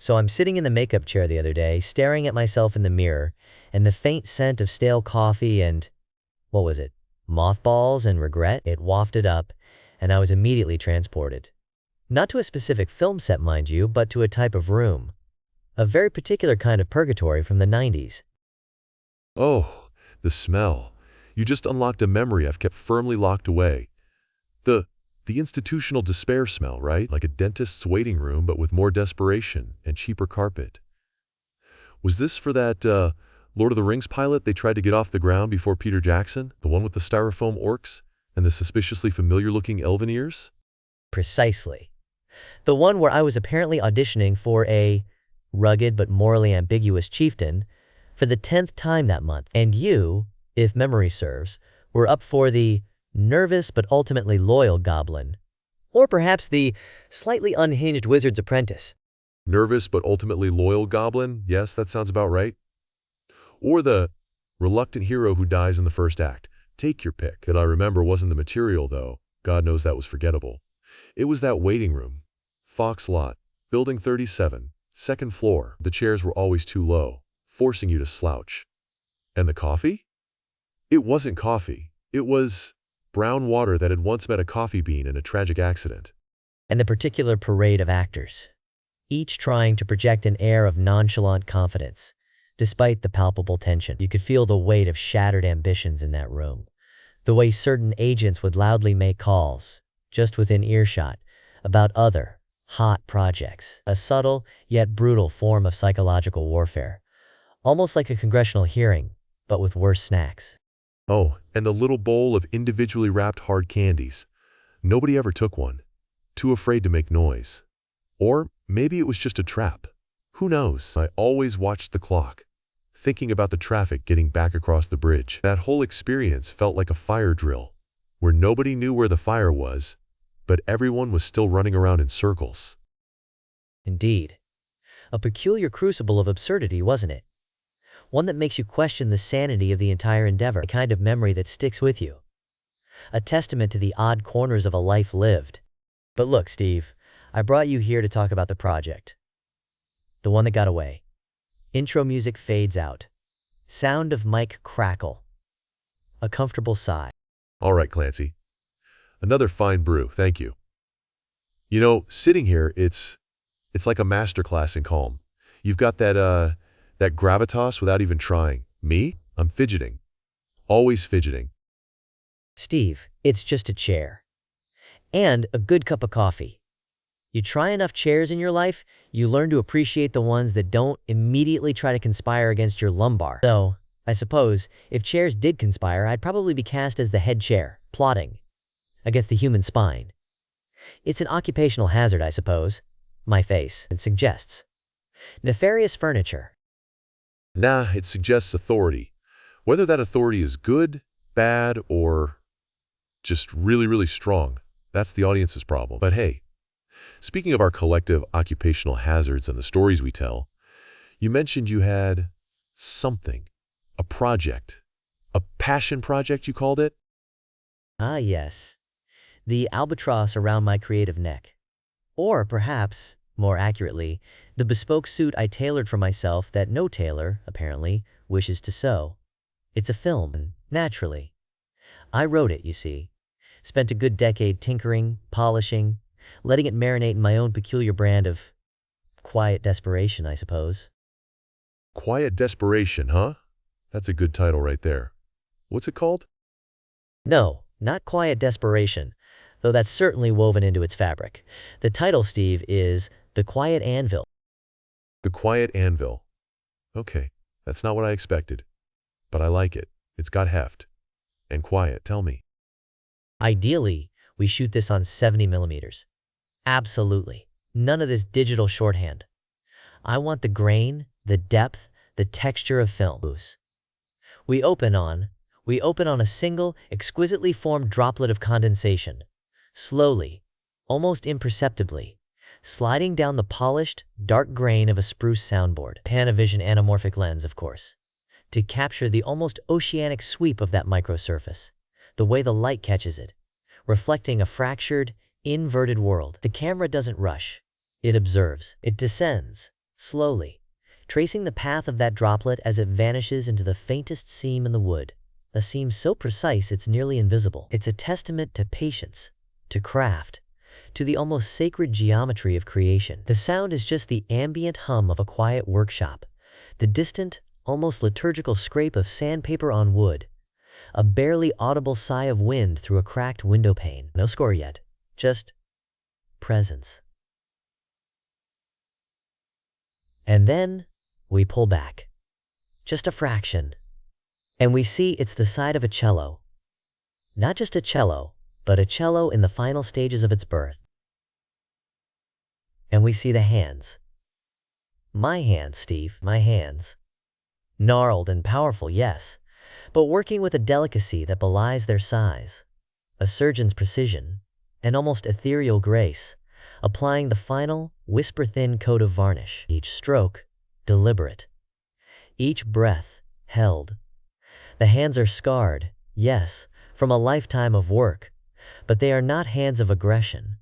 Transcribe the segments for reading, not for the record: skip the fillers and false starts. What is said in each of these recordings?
So I'm sitting in the makeup chair the other day, staring at myself in the mirror, and the faint scent of stale coffee and, what was it, mothballs and regret, it wafted up, and I was immediately transported. Not to a specific film set, mind you, but to a type of room. A very particular kind of purgatory from the 90s. Oh, the smell. You just unlocked a memory I've kept firmly locked away. The the institutional despair smell, right? Like a dentist's waiting room, but with more desperation and cheaper carpet. Was this for that Lord of the Rings pilot they tried to get off the ground before Peter Jackson? The one with the styrofoam orcs and the suspiciously familiar-looking elven ears? Precisely. The one where I was apparently auditioning for a rugged but morally ambiguous chieftain for the 10th time that month. And you, if memory serves, were up for the nervous but ultimately loyal goblin. Or perhaps the slightly unhinged wizard's apprentice. Nervous but ultimately loyal goblin? Yes, that sounds about right. Or the reluctant hero who dies in the first act. Take your pick. That I remember wasn't the material, though. God knows that was forgettable. It was that waiting room. Fox Lot, Building 37, second floor. The chairs were always too low, forcing you to slouch. And the coffee? It wasn't coffee. It was brown water that had once met a coffee bean in a tragic accident. And the particular parade of actors, each trying to project an air of nonchalant confidence, despite the palpable tension. You could feel the weight of shattered ambitions in that room. The way certain agents would loudly make calls, just within earshot, about other, hot projects. A subtle, yet brutal form of psychological warfare. Almost like a congressional hearing, but with worse snacks. Oh, and the little bowl of individually wrapped hard candies. Nobody ever took one. Too afraid to make noise. Or maybe it was just a trap. Who knows? I always watched the clock, thinking about the traffic getting back across the bridge. That whole experience felt like a fire drill, where nobody knew where the fire was, but everyone was still running around in circles. Indeed. A peculiar crucible of absurdity, wasn't it? One that makes you question the sanity of the entire endeavor, a kind of memory that sticks with you. A testament to the odd corners of a life lived. But look, Steve, I brought you here to talk about the project. The one that got away. Intro music fades out. Sound of mic crackle. A comfortable sigh. All right, Clancy. Another fine brew, thank you. You know, sitting here, it's like a masterclass in calm. You've got that gravitas without even trying. Me? I'm fidgeting. Always fidgeting. Steve, it's just a chair. And a good cup of coffee. You try enough chairs in your life, you learn to appreciate the ones that don't immediately try to conspire against your lumbar. Though, I suppose, if chairs did conspire, I'd probably be cast as the head chair, plotting against the human spine. It's an occupational hazard, I suppose. My face, it suggests. Nefarious furniture. Nah, it suggests authority. Whether that authority is good, bad, or just really, really strong, that's the audience's problem. But hey, speaking of our collective occupational hazards and the stories we tell, you mentioned you had something, a project, a passion project you called it? Ah, yes. The albatross around my creative neck. Or perhaps, more accurately, the bespoke suit I tailored for myself that no tailor, apparently, wishes to sew. It's a film, naturally. I wrote it, you see. Spent a good decade tinkering, polishing, letting it marinate in my own peculiar brand of quiet desperation, I suppose. Quiet Desperation, huh? That's a good title right there. What's it called? No, not quiet desperation, though that's certainly woven into its fabric. The title, Steve, is The Quiet Anvil. The Quiet Anvil. Okay, that's not what I expected. But I like it. It's got heft. And quiet, tell me. Ideally, we shoot this on 70 millimeters. Absolutely. None of this digital shorthand. I want the grain, the depth, the texture of film. We open on a single, exquisitely formed droplet of condensation, slowly, almost imperceptibly, sliding down the polished, dark grain of a spruce soundboard. Panavision anamorphic lens, of course, to capture the almost oceanic sweep of that microsurface, the way the light catches it, reflecting a fractured, inverted world. The camera doesn't rush. It observes. It descends, slowly, tracing the path of that droplet as it vanishes into the faintest seam in the wood, a seam so precise it's nearly invisible. It's a testament to patience, to craft, to the almost sacred geometry of creation. The sound is just the ambient hum of a quiet workshop, the distant, almost liturgical scrape of sandpaper on wood, a barely audible sigh of wind through a cracked window pane. No score yet, just presence. And then we pull back, just a fraction, and we see it's the side of a cello. Not just a cello, but a cello in the final stages of its birth. And we see the hands. My hands, Steve, my hands. Gnarled and powerful, yes, but working with a delicacy that belies their size. A surgeon's precision, an almost ethereal grace, applying the final, whisper-thin coat of varnish. Each stroke, deliberate. Each breath, held. The hands are scarred, yes, from a lifetime of work, but they are not hands of aggression.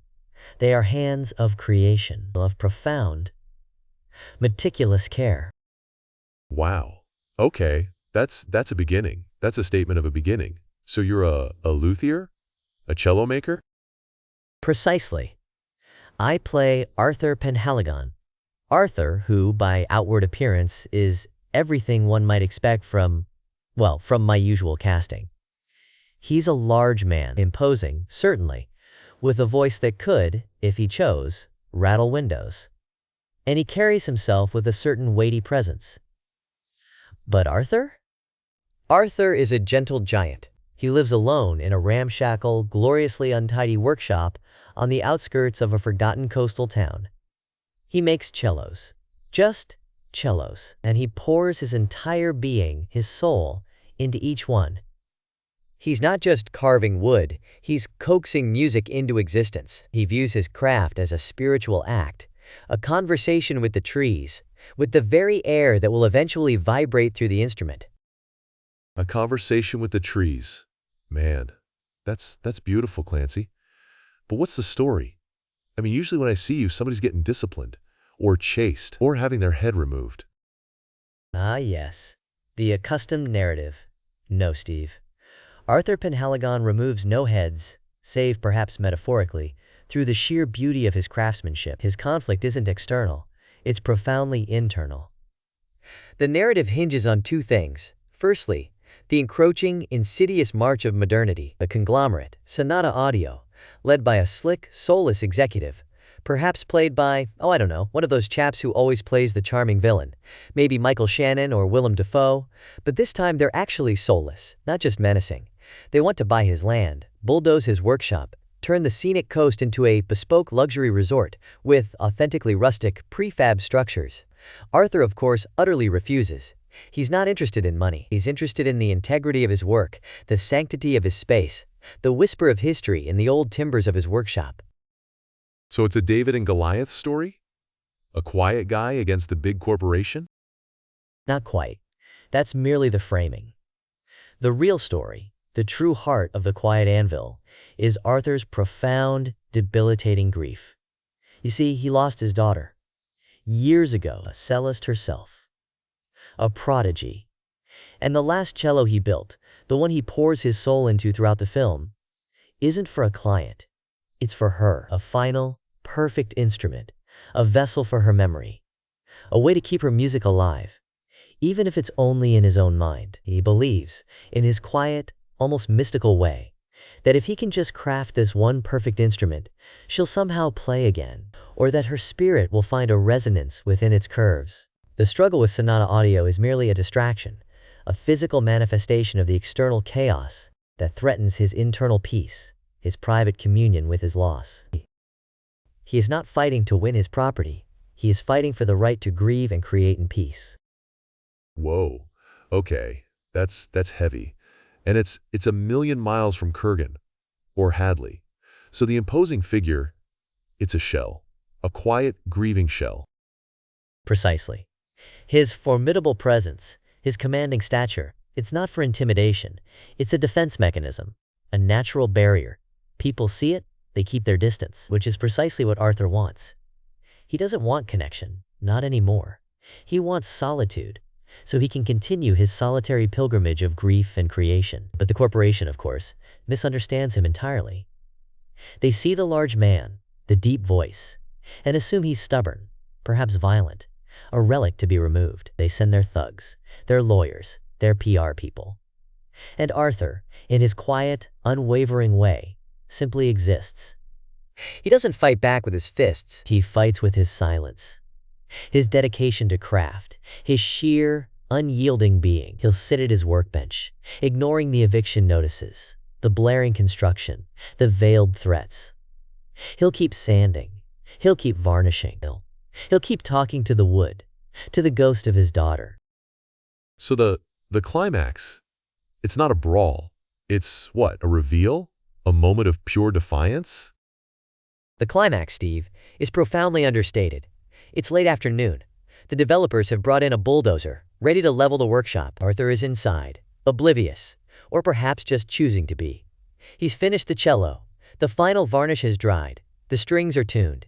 They are hands of creation, of profound, meticulous care. Wow. Okay, that's a beginning. That's a statement of a beginning. So you're a luthier? A cello maker? Precisely. I play Arthur Penhaligon. Arthur, who, by outward appearance, is everything one might expect from my usual casting. He's a large man, imposing, certainly, with a voice that could, if he chose, rattle windows. And he carries himself with a certain weighty presence. But Arthur? Arthur is a gentle giant. He lives alone in a ramshackle, gloriously untidy workshop on the outskirts of a forgotten coastal town. He makes cellos. Just cellos. And he pours his entire being, his soul, into each one. He's not just carving wood, he's coaxing music into existence. He views his craft as a spiritual act, a conversation with the trees, with the very air that will eventually vibrate through the instrument. A conversation with the trees. Man, that's beautiful, Clancy. But what's the story? I mean, usually when I see you, somebody's getting disciplined, or chased, or having their head removed. Ah, yes. The accustomed narrative. No, Steve. Arthur Penhaligon removes no heads, save perhaps metaphorically, through the sheer beauty of his craftsmanship. His conflict isn't external, it's profoundly internal. The narrative hinges on two things. Firstly, the encroaching, insidious march of modernity, a conglomerate, Sonata Audio, led by a slick, soulless executive, perhaps played by, one of those chaps who always plays the charming villain, maybe Michael Shannon or Willem Dafoe, but this time they're actually soulless, not just menacing. They want to buy his land, bulldoze his workshop, turn the scenic coast into a bespoke luxury resort with authentically rustic, prefab structures. Arthur, of course, utterly refuses. He's not interested in money. He's interested in the integrity of his work, the sanctity of his space, the whisper of history in the old timbers of his workshop. So it's a David and Goliath story? A quiet guy against the big corporation? Not quite. That's merely the framing. The real story, the true heart of the Quiet Anvil, is Arthur's profound, debilitating grief. You see, he lost his daughter. Years ago, a cellist herself. A prodigy. And the last cello he built, the one he pours his soul into throughout the film, isn't for a client. It's for her, a final, perfect instrument, a vessel for her memory, a way to keep her music alive, even if it's only in his own mind. He believes, in his quiet, almost mystical way, that if he can just craft this one perfect instrument, she'll somehow play again, or that her spirit will find a resonance within its curves. The struggle with Sonata Audio is merely a distraction, a physical manifestation of the external chaos that threatens his internal peace, his private communion with his loss. He is not fighting to win his property. He is fighting for the right to grieve and create in peace. Whoa. Okay. That's heavy. And it's a million miles from Kurgan or Hadley. So the imposing figure, it's a shell. A quiet, grieving shell. Precisely. His formidable presence, his commanding stature, it's not for intimidation. It's a defense mechanism, a natural barrier. People see it, they keep their distance, which is precisely what Arthur wants. He doesn't want connection. Not anymore. He wants solitude, so he can continue his solitary pilgrimage of grief and creation. But the corporation, of course, misunderstands him entirely. They see the large man, the deep voice, and assume he's stubborn, perhaps violent, a relic to be removed. They send their thugs, their lawyers, their PR people. And Arthur, in his quiet, unwavering way, simply exists. He doesn't fight back with his fists. He fights with his silence. His dedication to craft, his sheer, unyielding being. He'll sit at his workbench, ignoring the eviction notices, the blaring construction, the veiled threats. He'll keep sanding. He'll keep varnishing. He'll keep talking to the wood, to the ghost of his daughter. So the climax, it's not a brawl. It's what, a reveal? A moment of pure defiance? The climax, Steve, is profoundly understated. It's late afternoon. The developers have brought in a bulldozer, ready to level the workshop. Arthur is inside, oblivious, or perhaps just choosing to be. He's finished the cello. The final varnish has dried. The strings are tuned.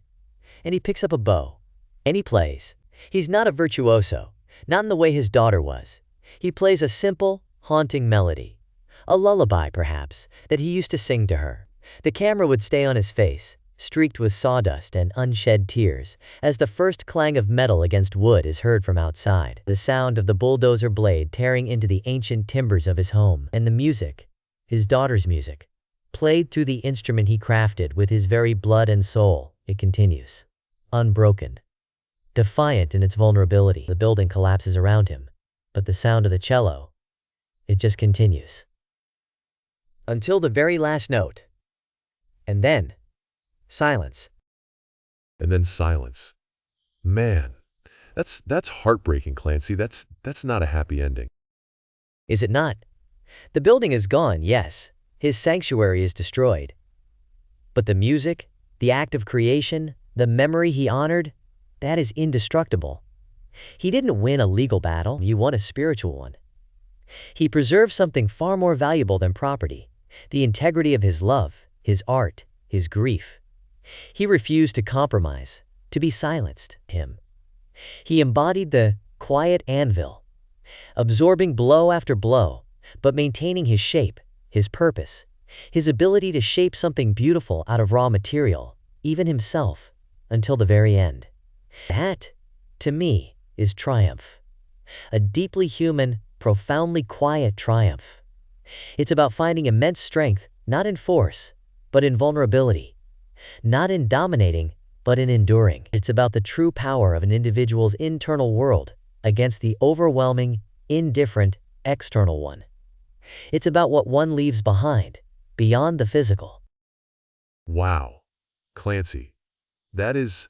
And he picks up a bow. And he plays. He's not a virtuoso, not in the way his daughter was. He plays a simple, haunting melody. A lullaby, perhaps, that he used to sing to her. The camera would stay on his face, streaked with sawdust and unshed tears, as the first clang of metal against wood is heard from outside. The sound of the bulldozer blade tearing into the ancient timbers of his home. And the music, his daughter's music, played through the instrument he crafted with his very blood and soul. It continues, unbroken, defiant in its vulnerability. The building collapses around him, but the sound of the cello, it just continues. Until the very last note. And then, silence. And then silence. Man, that's heartbreaking, Clancy. That's not a happy ending. Is it not? The building is gone, yes. His sanctuary is destroyed. But the music, the act of creation, the memory he honored, that is indestructible. He didn't win a legal battle, you won a spiritual one. He preserved something far more valuable than property, the integrity of his love, his art, his grief. He refused to compromise, to be silenced. He embodied the quiet anvil, absorbing blow after blow, but maintaining his shape, his purpose, his ability to shape something beautiful out of raw material, even himself, until the very end. That, to me, is triumph. A deeply human, profoundly quiet triumph. It's about finding immense strength, not in force, but in vulnerability. Not in dominating, but in enduring. It's about the true power of an individual's internal world against the overwhelming, indifferent, external one. It's about what one leaves behind, beyond the physical. Wow. Clancy. That is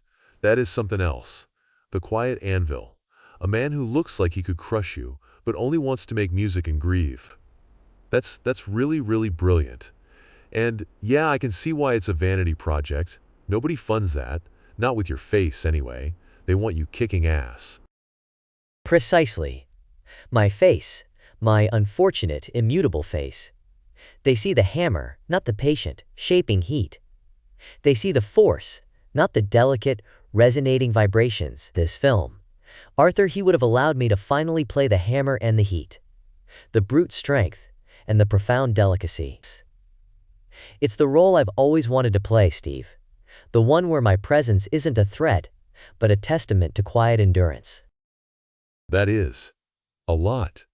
something else. The quiet anvil. A man who looks like he could crush you, but only wants to make music and grieve. That's really, really brilliant. And yeah, I can see why it's a vanity project. Nobody funds that. Not with your face, anyway. They want you kicking ass. Precisely. My face, my unfortunate, immutable face. They see the hammer, not the patient, shaping heat. They see the force, not the delicate, resonating vibrations. This film, Arthur, he would have allowed me to finally play the hammer and the heat, the brute strength, and the profound delicacy. It's the role I've always wanted to play, Steve. The one where my presence isn't a threat, but a testament to quiet endurance. That is. A lot.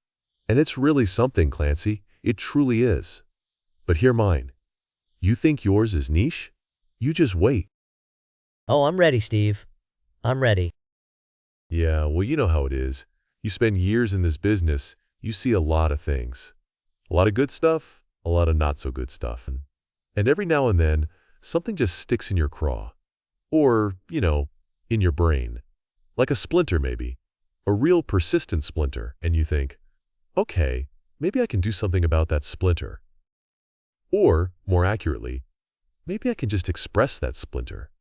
And it's really something, Clancy. It truly is. But hear mine. You think yours is niche? You just wait. Oh, I'm ready, Steve. I'm ready. Yeah, well, you know how it is. You spend years in this business, you see a lot of things. A lot of good stuff, a lot of not so good stuff. And every now and then, something just sticks in your craw. Or, in your brain. Like a splinter, maybe. A real persistent splinter. And you think, okay, maybe I can do something about that splinter. Or, more accurately, maybe I can just express that splinter.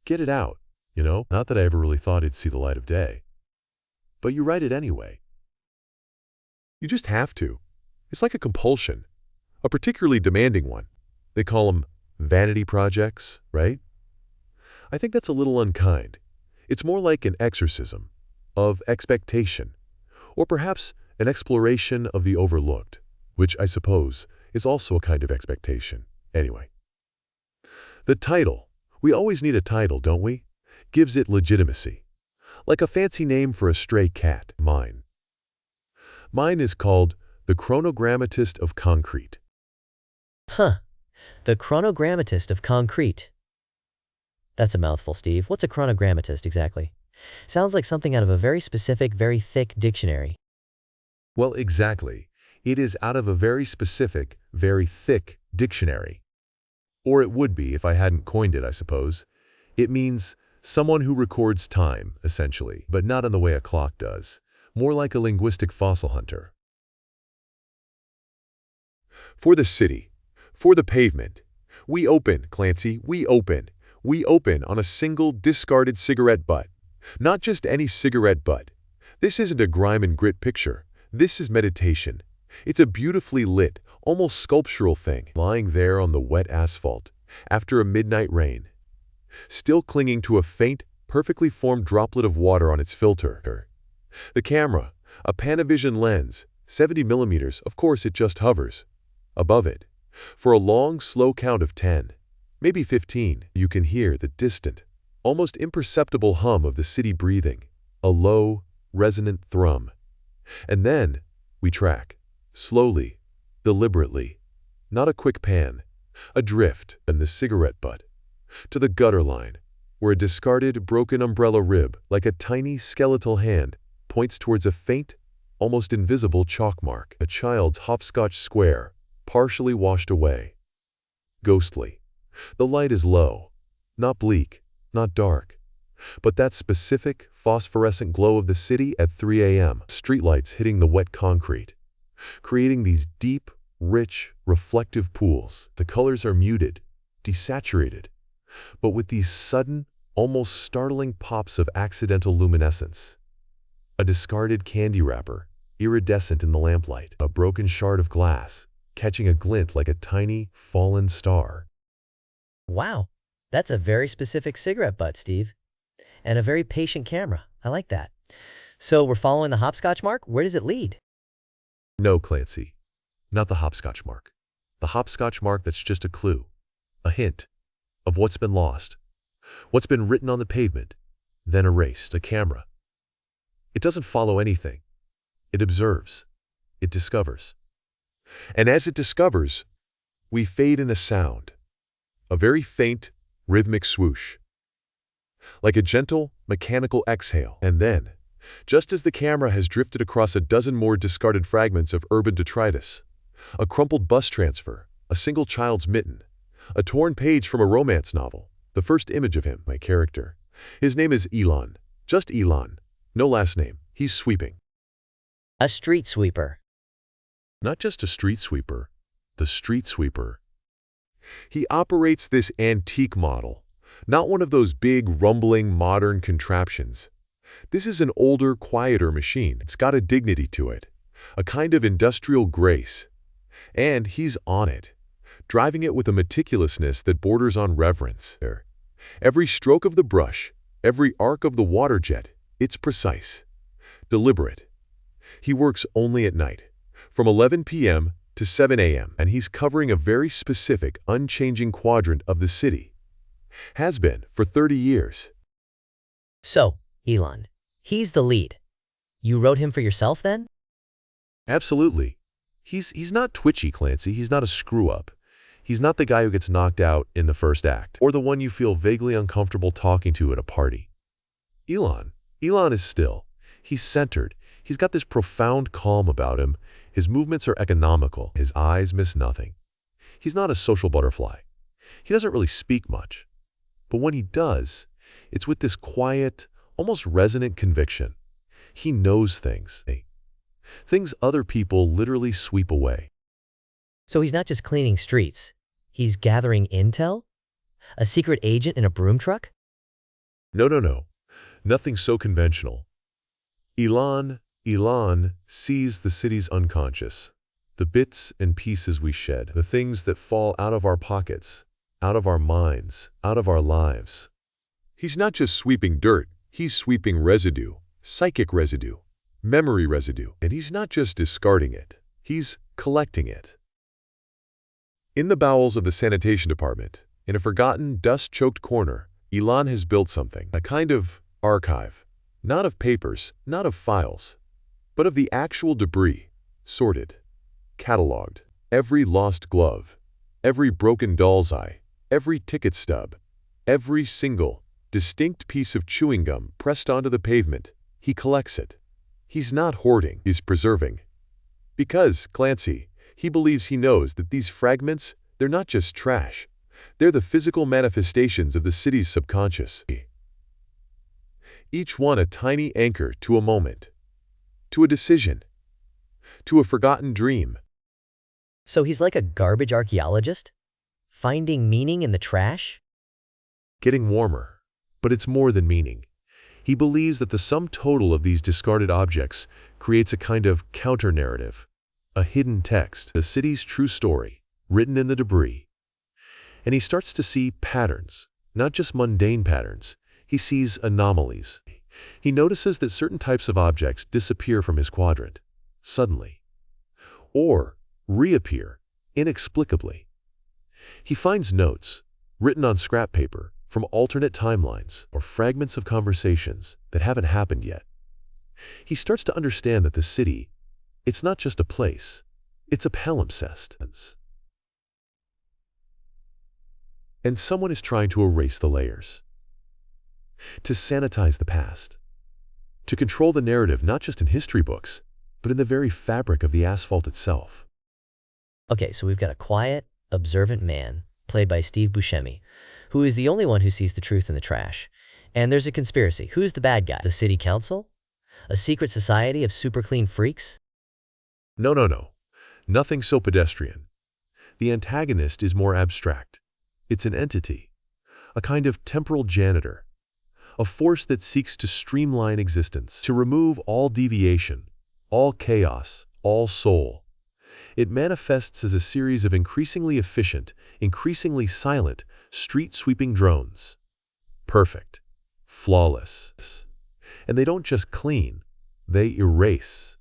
Get it out, Not that I ever really thought it'd see the light of day. But you write it anyway. You just have to. It's like a compulsion. A particularly demanding one. They call them vanity projects, right? I think that's a little unkind. It's more like an exorcism of expectation, or perhaps an exploration of the overlooked, which I suppose is also a kind of expectation. Anyway, the title. We always need a title, don't we? Gives it legitimacy. Like a fancy name for a stray cat. Mine is called The Chronogrammatist of Concrete. Huh. The chronogrammatist of concrete. That's a mouthful, Steve. What's a chronogrammatist exactly? Sounds like something out of a very specific, very thick dictionary. Well, exactly. It is out of a very specific, very thick dictionary. Or it would be if I hadn't coined it, I suppose. It means someone who records time, essentially, but not in the way a clock does. More like a linguistic fossil hunter. For the city. For the pavement. We open, Clancy, we open. We open on a single discarded cigarette butt. Not just any cigarette butt. This isn't a grime and grit picture. This is meditation. It's a beautifully lit, almost sculptural thing, lying there on the wet asphalt, after a midnight rain. Still clinging to a faint, perfectly formed droplet of water on its filter. The camera, a Panavision lens, 70 millimeters, of course it just hovers. Above it. For a long, slow count of 10, maybe 15, you can hear the distant, almost imperceptible hum of the city breathing, a low, resonant thrum. And then, we track, slowly, deliberately, not a quick pan, a drift and the cigarette butt, to the gutter line, where a discarded, broken umbrella rib, like a tiny skeletal hand, points towards a faint, almost invisible chalk mark, a child's hopscotch square, partially washed away. Ghostly. The light is low, not bleak, not dark, but that specific, phosphorescent glow of the city at 3 a.m. Streetlights hitting the wet concrete, creating these deep, rich, reflective pools. The colors are muted, desaturated, but with these sudden, almost startling pops of accidental luminescence. A discarded candy wrapper, iridescent in the lamplight, a broken shard of glass, catching a glint like a tiny, fallen star. Wow, that's a very specific cigarette butt, Steve. And a very patient camera. I like that. So we're following the hopscotch mark? Where does it lead? No, Clancy. Not the hopscotch mark. The hopscotch mark that's just a clue, a hint, of what's been lost, what's been written on the pavement, then erased. A camera. It doesn't follow anything. It observes. It discovers. And as it discovers, we fade in a sound, a very faint, rhythmic swoosh, like a gentle, mechanical exhale. And then, just as the camera has drifted across a dozen more discarded fragments of urban detritus, a crumpled bus transfer, a single child's mitten, a torn page from a romance novel, the first image of him, my character. His name is Elon, just Elon, no last name. He's sweeping. A street sweeper. Not just a street sweeper, the street sweeper. He operates this antique model, not one of those big, rumbling, modern contraptions. This is an older, quieter machine. It's got a dignity to it, a kind of industrial grace. And he's on it, driving it with a meticulousness that borders on reverence. Every stroke of the brush, every arc of the water jet, it's precise, deliberate. He works only at night, from 11 p.m. to 7 a.m., and he's covering a very specific, unchanging quadrant of the city. Has been for 30 years. So, Elon, he's the lead. You wrote him for yourself then? Absolutely. He's not twitchy, Clancy. He's not a screw-up. He's not the guy who gets knocked out in the first act, or the one you feel vaguely uncomfortable talking to at a party. Elon is still. He's centered. He's got this profound calm about him. His movements are economical. His eyes miss nothing. He's not a social butterfly. He doesn't really speak much. But when he does, it's with this quiet, almost resonant conviction. He knows things. Things other people literally sweep away. So he's not just cleaning streets. He's gathering intel? A secret agent in a broom truck? No. Nothing so conventional. Elon sees the city's unconscious, the bits and pieces we shed, the things that fall out of our pockets, out of our minds, out of our lives. He's not just sweeping dirt, He's sweeping residue, psychic residue, memory residue, and he's not just discarding it, he's collecting it. In the bowels of the sanitation department, in a forgotten, dust-choked corner, Elon has built something, a kind of archive, not of papers, not of files, but of the actual debris, sorted, cataloged. Every lost glove, every broken doll's eye, every ticket stub, every single, distinct piece of chewing gum pressed onto the pavement, he collects it. He's not hoarding, he's preserving. Because, Clancy, he believes he knows that these fragments, they're not just trash. They're the physical manifestations of the city's subconscious. Each one a tiny anchor to a moment, to a decision, to a forgotten dream. So he's like a garbage archaeologist? Finding meaning in the trash? Getting warmer. But it's more than meaning. He believes that the sum total of these discarded objects creates a kind of counter-narrative, a hidden text, the city's true story, written in the debris. And he starts to see patterns, not just mundane patterns. He sees anomalies. He notices that certain types of objects disappear from his quadrant, suddenly, or reappear inexplicably. He finds notes, written on scrap paper, from alternate timelines or fragments of conversations that haven't happened yet. He starts to understand that the city, it's not just a place, it's a palimpsest. And someone is trying to erase the layers, to sanitize the past, to control the narrative not just in history books, but in the very fabric of the asphalt itself. Okay, so we've got a quiet, observant man, played by Steve Buscemi, who is the only one who sees the truth in the trash. And there's a conspiracy. Who's the bad guy? The city council? A secret society of super clean freaks? No. Nothing so pedestrian. The antagonist is more abstract. It's an entity, a kind of temporal janitor, a force that seeks to streamline existence, to remove all deviation, all chaos, all soul. It manifests as a series of increasingly efficient, increasingly silent, street-sweeping drones. Perfect. Flawless. And they don't just clean, they erase.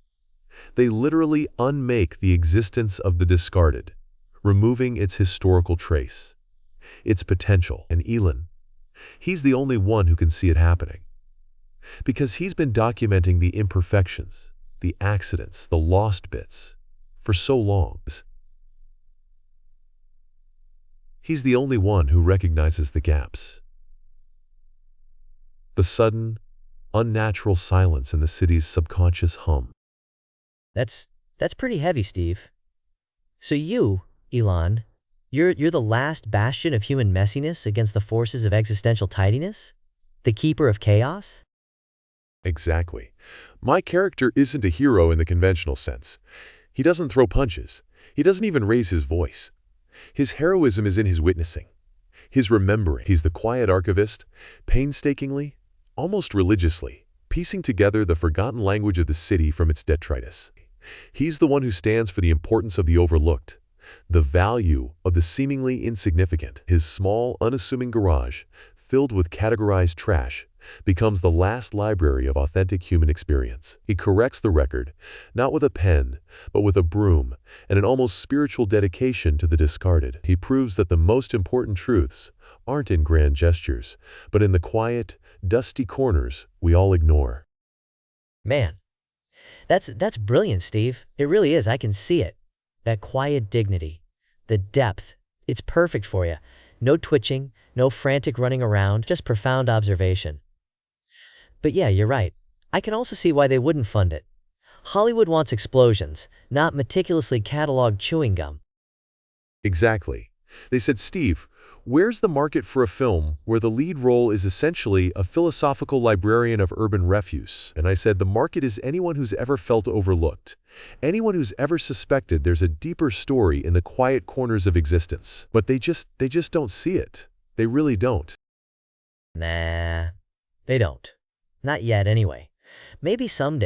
They literally unmake the existence of the discarded, removing its historical trace, its potential. And Elon, he's the only one who can see it happening. Because he's been documenting the imperfections, the accidents, the lost bits, for so long. He's the only one who recognizes the gaps. The sudden, unnatural silence in the city's subconscious hum. That's pretty heavy, Steve. So you, Elon, you're the last bastion of human messiness against the forces of existential tidiness? The keeper of chaos? Exactly. My character isn't a hero in the conventional sense. He doesn't throw punches. He doesn't even raise his voice. His heroism is in his witnessing, his remembering. He's the quiet archivist, painstakingly, almost religiously, piecing together the forgotten language of the city from its detritus. He's the one who stands for the importance of the overlooked, the value of the seemingly insignificant. His small, unassuming garage, filled with categorized trash, becomes the last library of authentic human experience. He corrects the record, not with a pen, but with a broom and an almost spiritual dedication to the discarded. He proves that the most important truths aren't in grand gestures, but in the quiet, dusty corners we all ignore. Man, that's brilliant, Steve. It really is. I can see it. That quiet dignity, the depth. It's perfect for you. No twitching, no frantic running around, just profound observation. But yeah, you're right. I can also see why they wouldn't fund it. Hollywood wants explosions, not meticulously cataloged chewing gum. Exactly. They said, Steve, where's the market for a film where the lead role is essentially a philosophical librarian of urban refuse? And I said, the market is anyone who's ever felt overlooked. Anyone who's ever suspected there's a deeper story in the quiet corners of existence. But they just don't see it. They really don't. Nah, they don't. Not yet, anyway. Maybe someday.